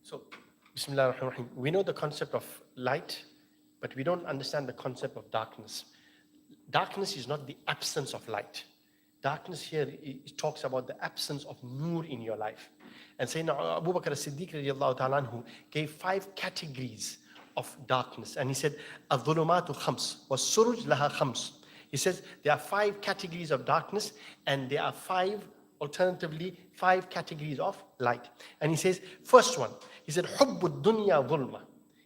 So, Bismillah ar-Rahman ar-Rahim. We know the concept of light, but we don't understand the concept of darkness. Darkness is not the absence of light. Darkness here it talks about the absence of nur in your life. And Sayyidina Abu Bakr as-Siddiq radiallahu ta'ala anhu gave 5 categories of darkness. And he said, "Adh-dhulumatu khams, was-suruj laha khams." He says there are 5 categories of darkness, and there are 5 categories of light. And he says, first one, he said, "Hubbud dunya dhulma."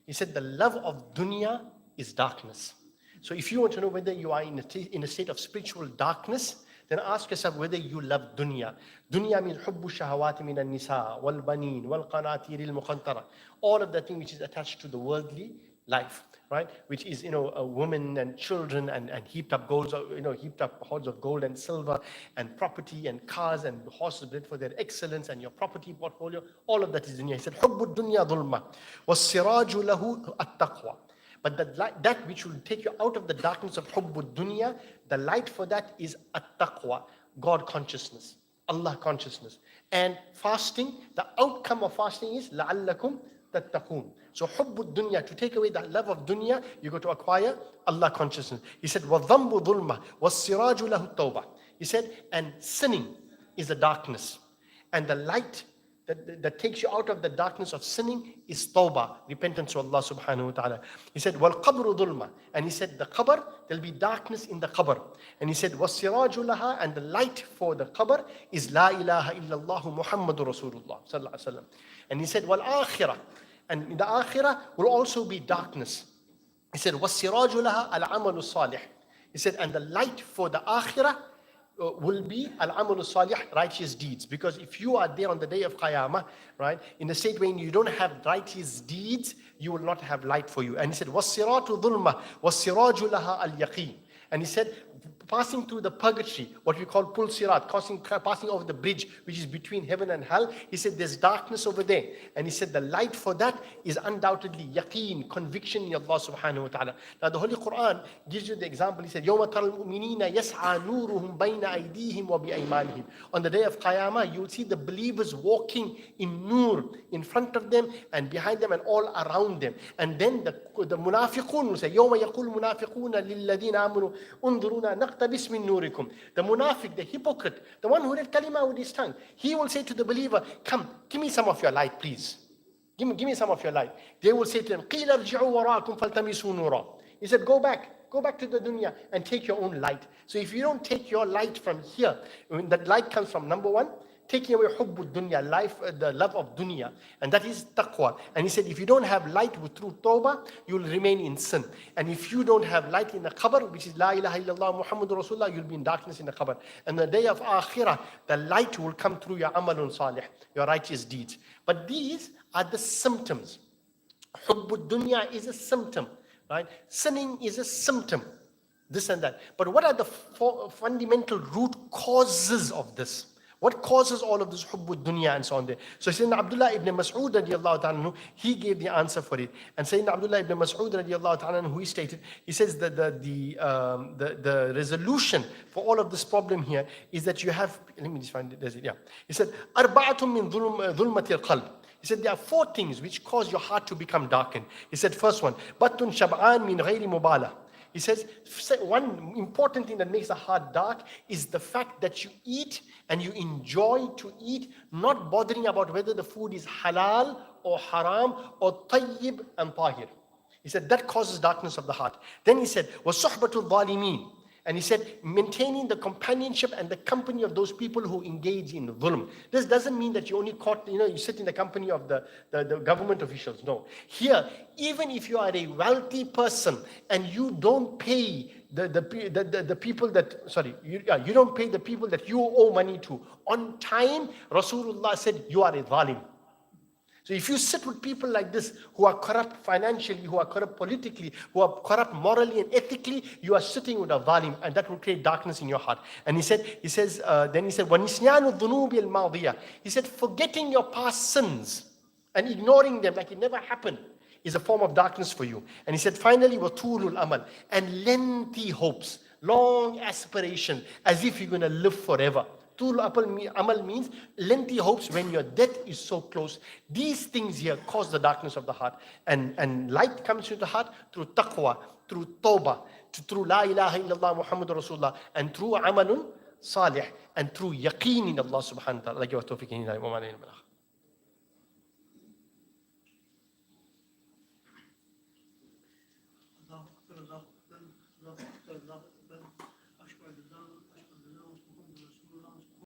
He said the love of dunya is darkness. So if you want to know whether you are in a state of spiritual darkness, then ask yourself whether you love dunya. Dunya means hubbu shahawati min an-nisa wal banin wal qanatir al muqantara. All of the thing which is attached to the worldly life, right? Which is, a woman and children and heaped up goals, heaped up hoards of gold and silver and property and cars and horses bred for their excellence and your property portfolio. All of that is dunya. He said, hubbu dunya dhulma was siraju lahu at-taqwa. But that which will take you out of the darkness of hubbud dunya, the light for that is at-taqwa, God consciousness, Allah consciousness. And fasting, the outcome of fasting is la'allakum tattaqun. So hubbud dunya, to take away the love of dunya, you go to acquire Allah consciousness. He said, وَالذَّنْبُ ظُلْمَةٌ وَالسِّرَاجُ لَهُ التَّوْبَةُ. He said, and sinning is the darkness. And the light that takes you out of the darkness of sinning is tawbah, repentance to Allah subhanahu wa ta'ala. He said, وَالْقَبْرُ ظُلْمَةٌ. And he said, the qabr, there'll be darkness in the qabr. And he said, وَالسِّرَاجُ لَهَا. And the light for the qabr is La ilaha illallah Muhammadur Rasulullah sallallahu alaihi wasallam. And he said, وَالْآخِرَةُ. And in the akhirah will also be darkness. He said, وَالسِّرَاجُ لَهَا الْعَمَلُ الصَّالِحِ. He said, and the light for the akhirah will be al-amalu salih, righteous deeds. Because if you are there on the day of Qiyamah, right, in a state when you don't have righteous deeds, you will not have light for you. And he said, وَالسِّرَاتُ ظُلْمَةٌ وَالسِّرَاجُ لَهَا الْيَقِينَ. And he said, passing through the purgatory, what we call pul sirat, passing over the bridge which is between heaven and hell, he said there's darkness over there. And he said the light for that is undoubtedly yaqeen, conviction in Allah subhanahu wa ta'ala. Now the Holy Quran gives you the example. He said, يَوْمَ تَرَى الْمُؤْمِنِينَ يَسْعَى نُورُهُمْ بَيْنَ أَيْدِيهِمْ وَبِأَيْمَانِهِمْ. On the day of Qiyamah, you will see the believers walking in nur, in front of them and behind them and all around them. And then the munafiqun will say, يَوْمَ يَقُولُ الْمُنَافِقُونَ لِلَّذِينَ آمَنُوا انظرونا نقتبس من نوركم. The munafiq, the hypocrite, the one who read kalima with his tongue, he will say to the believer, come, give me some of your light, please. Give me some of your light. They will say to him, قِيلَ ارْجِعُوا وَرَاكُمْ فَالْتَمِسُوا نُورًا. He said, go back to the dunya and take your own light. So if you don't take your light from here, when that light comes from, number one, taking away hubbud dunya, the love of dunya, and that is taqwa. And he said, if you don't have light through tawbah, you will remain in sin. And if you don't have light in the qabr, which is La ilaha illallah Muhammadur Rasulullah, you'll be in darkness in the qabr. And the day of akhirah, the light will come through your amalun salih, your righteous deeds. But these are the symptoms. Hubbud dunya is a symptom, right? Sinning is a symptom, this and that. But what are the fundamental root causes of this? What causes all of this hubbud dunya and so on there? So Sayyidina Abdullah ibn Mas'ud radiallahu ta'ala, he gave the answer for it. And Sayyidina Abdullah ibn Mas'ud radiallahu ta'ala, who he stated, he says that the resolution for all of this problem here is that you have, let me just find it, there's it, yeah. He said, Arba'atum min dhulmati al-qalb. He said there are 4 things which cause your heart to become darkened. He said first one, Battun shab'an min ghayri mubala. He says, one important thing that makes the heart dark is the fact that you eat and you enjoy to eat, not bothering about whether the food is halal or haram or tayyib and tahir. He said that causes darkness of the heart. Then he said, وَالصُّحْبَةُ الظَّالِمِينَ. And he said, maintaining the companionship and the company of those people who engage in dhulm. This doesn't mean that you only you sit in the company of the government officials. No. Here, even if you are a wealthy person and you don't pay the people that, you don't pay the people that you owe money to on time, Rasulullah said, you are a zalim. So if you sit with people like this who are corrupt financially, who are corrupt politically, who are corrupt morally and ethically, you are sitting with a zalim, and that will create darkness in your heart. And he said, وَنِسْيَانُ الذُّنُوبِ الْمَاضِيَةِ. He said, forgetting your past sins and ignoring them like it never happened is a form of darkness for you. And he said, finally, وَطُولُ الْأَمَلِ. And lengthy hopes, long aspiration, as if you're going to live forever. Tul amal means lengthy hopes when your death is so close. These things here cause the darkness of the heart. And light comes to the heart through taqwa, through tawbah, through la ilaha illallah Muhammadur Rasulullah, and through amalun salih, and through yaqeen in Allah subhanahu wa ta'ala.